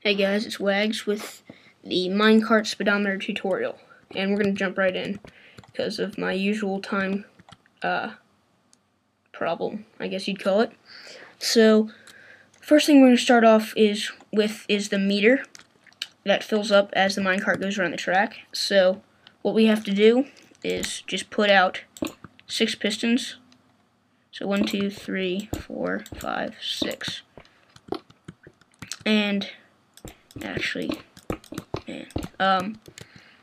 Hey guys, it's Wags with the Minecart Speedometer tutorial, and we're going to jump right in because of my usual time problem, I guess you'd call it. So, first thing we're going to start off is the meter that fills up as the minecart goes around the track. So, what we have to do is just put out 6 pistons. So 1, 2, 3, 4, 5, 6. And actually,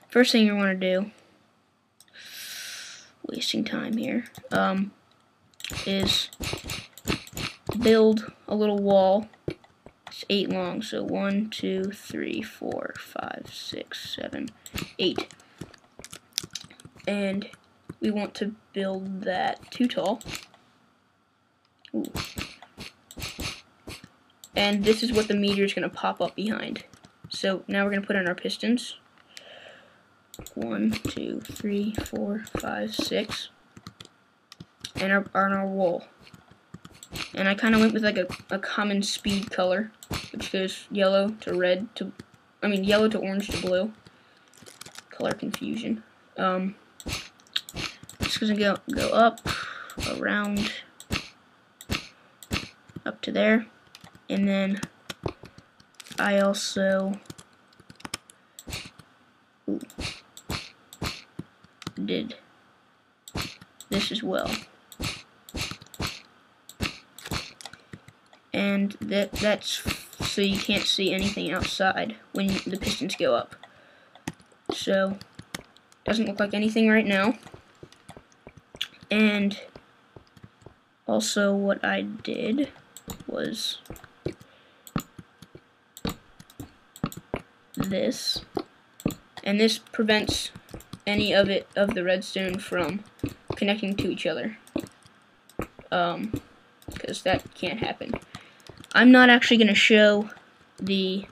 first thing you want to do, wasting time here, is build a little wall. It's 8 long, so 1, 2, 3, 4, 5, 6, 7, 8. And we want to build that too tall. Ooh. And this is what the meter is going to pop up behind. So now we're going to put in our pistons. 1, 2, 3, 4, 5, 6. And our wall. And I kind of went with like a common speed color, which goes yellow to orange to blue. Color confusion. It's going to go up, around, up to there. And then I also did this as well. And that's so you can't see anything outside when the pistons go up. So, doesn't look like anything right now. And also what I did was this, and this prevents any of the redstone from connecting to each other, because that can't happen. I'm not actually going to show the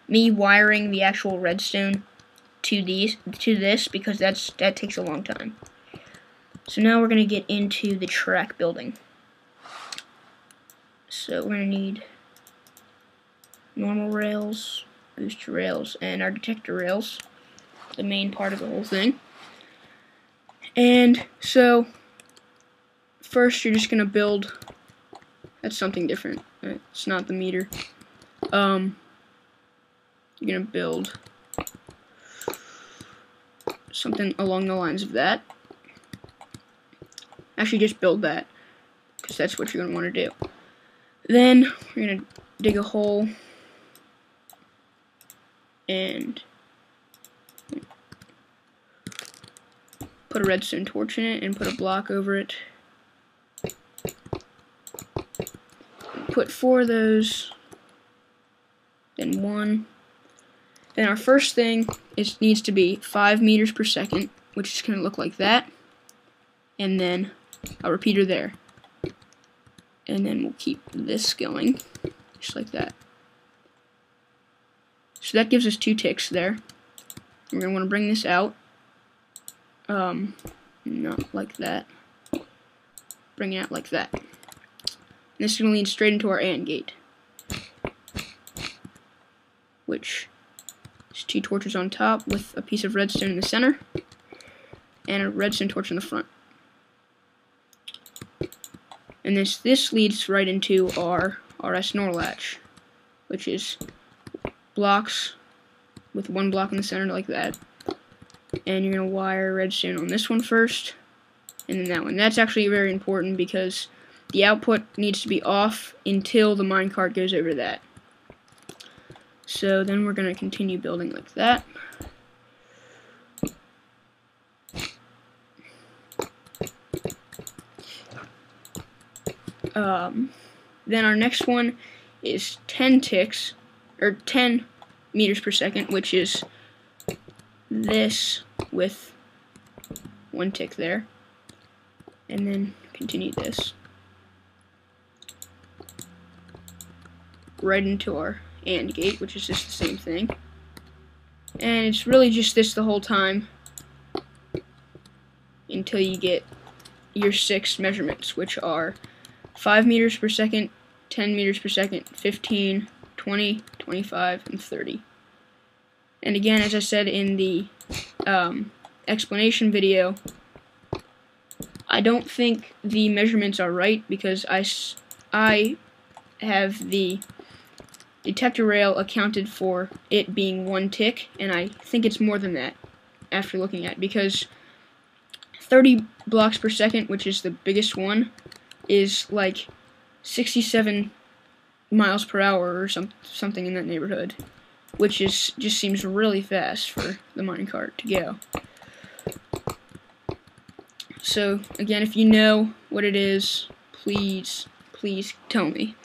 me wiring the actual redstone to this because that takes a long time. So now we're going to get into the track building. So we're going to need normal rails, booster rails, and our detector rails, the main part of the whole thing. And so first you're just going to build, that's something different, it's not the meter. You're going to build something along the lines of that. Actually, just build that, because that's what you're going to want to do. Then we're going to dig a hole and put a redstone torch in it and put a block over it. Put 4 of those, then 1. Then our first thing needs to be 5 meters per second, which is going to look like that. And then a repeater there. And then we'll keep this going, just like that. So that gives us 2 ticks there. We're going to want to bring this out. Not like that. Bring it out like that. And this is going to lead straight into our AND gate, which is 2 torches on top with a piece of redstone in the center, and a redstone torch in the front. And this leads right into our RS NOR latch, which is blocks with 1 block in the center like that. And you're going to wire redstone on this one first, and then that one. That's actually very important because the output needs to be off until the minecart goes over that. So then we're going to continue building like that. Then our next one is 10 ticks, or 10 meters per second, which is this with 1 tick there. And then continue this right into our AND gate, which is just the same thing. And it's really just this the whole time until you get your 6 measurements, which are 5 meters per second, 10 meters per second, 15, 20, 25, and 30. And again, as I said in the explanation video, I don't think the measurements are right because I have the detector rail accounted for it being 1 tick, and I think it's more than that after looking at it, because 30 blocks per second, which is the biggest one, is like 67 miles per hour or something in that neighborhood, which is just seems really fast for the minecart to go. So again, if you know what it is, please tell me.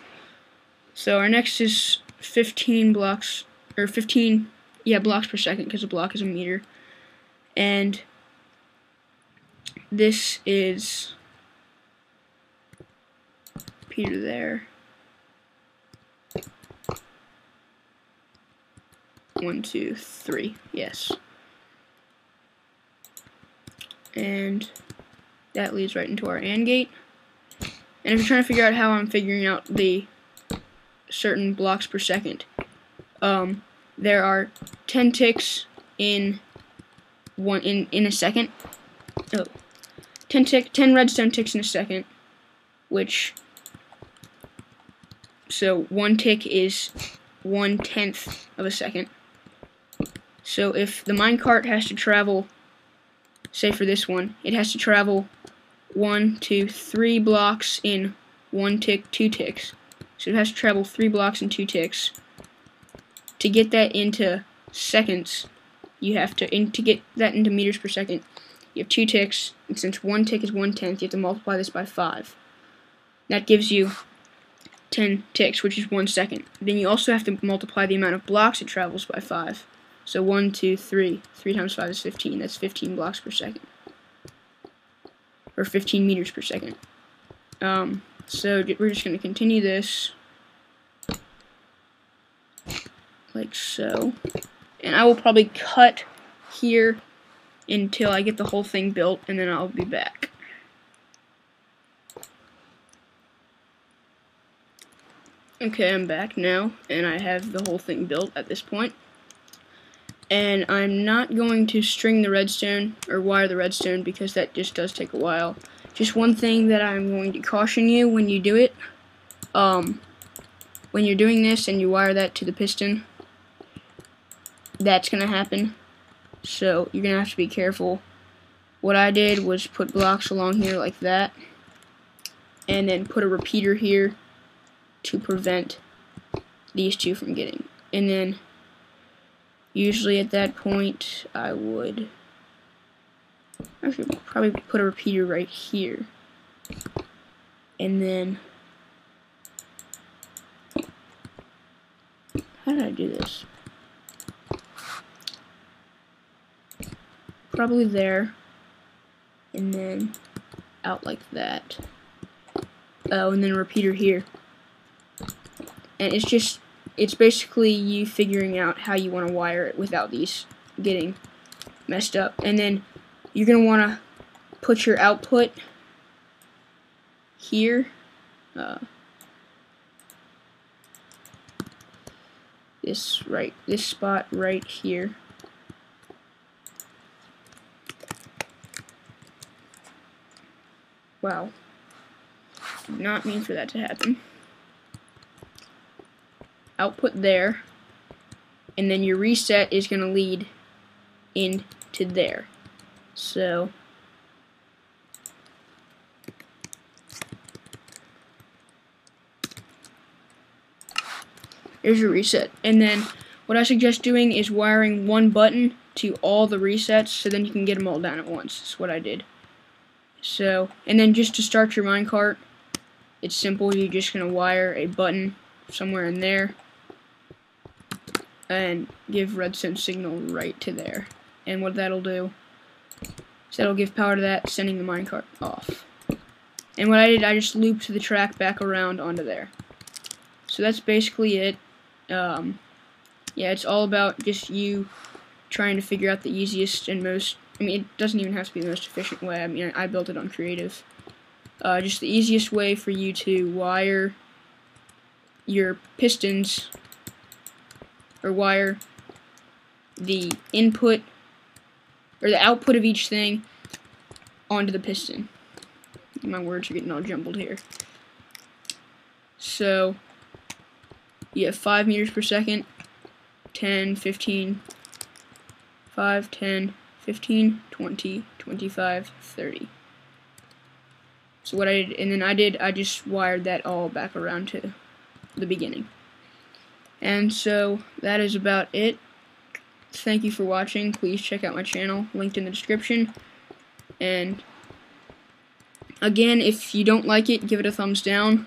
So our next is 15 blocks, or 15, yeah, blocks per second, because a block is a meter. And this is Peter there. 1, 2, 3, yes. And that leads right into our AND gate. And if you're trying to figure out how I'm figuring out the certain blocks per second, there are 10 ticks in a second. Oh, 10 redstone ticks in a second, which, so 1 tick is 1/10 of a second. So if the minecart has to travel, say for this one, it has to travel 1, 2, 3 blocks in 1 tick, 2 ticks. So it has to travel 3 blocks in 2 ticks. To get that into seconds, you have to get that into meters per second, you have 2 ticks, and since 1 tick is 1/10, you have to multiply this by 5. That gives you 10 ticks, which is 1 second. Then you also have to multiply the amount of blocks it travels by 5. So 1, 2, 3. 3 times 5 is 15. That's 15 blocks per second. Or 15 meters per second. So we're just going to continue this like so. And I will probably cut here until I get the whole thing built, and then I'll be back. Okay, I'm back now, and I have the whole thing built at this point. And I'm not going to string the redstone, or wire the redstone, because that just does take a while. Just one thing that I'm going to caution you when you do it, when you're doing this and you wire that to the piston, that's going to happen. So you're going to have to be careful. What I did was put blocks along here like that, and then put a repeater here to prevent these two from getting. And then usually at that point I would actually probably put a repeater right here. And then how did I do this? Probably there, and then out like that. Oh, and then a repeater here. And it's basically you figuring out how you want to wire it without these getting messed up. And then you're going to want to put your output here. This spot right here. Wow. Did not mean for that to happen. Output there, and then your reset is going to lead into there. So there's your reset. And then what I suggest doing is wiring one button to all the resets, so then you can get them all down at once. That's what I did. So, and then just to start your minecart, it's simple. You're just going to wire a button somewhere in there and give redstone signal right to there. And what that'll do is that'll give power to that, sending the minecart off. And what I did, I just looped the track back around onto there. So that's basically it. Yeah, it's all about just you trying to figure out the easiest and most, I mean, it doesn't even have to be the most efficient way. I mean, I built it on creative. Just the easiest way for you to wire your pistons or wire the input or the output of each thing onto the piston. My words are getting all jumbled here. So you have 5 meters per second, 10, 15, 5, 10, 15, 20, 25, 30. So what I did, and then I just wired that all back around to the beginning. And so that is about it. Thank you for watching. Please check out my channel, linked in the description. And again, if you don't like it, give it a thumbs down.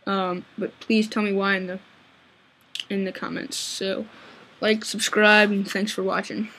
But please tell me why in the comments. So, like, subscribe, and thanks for watching.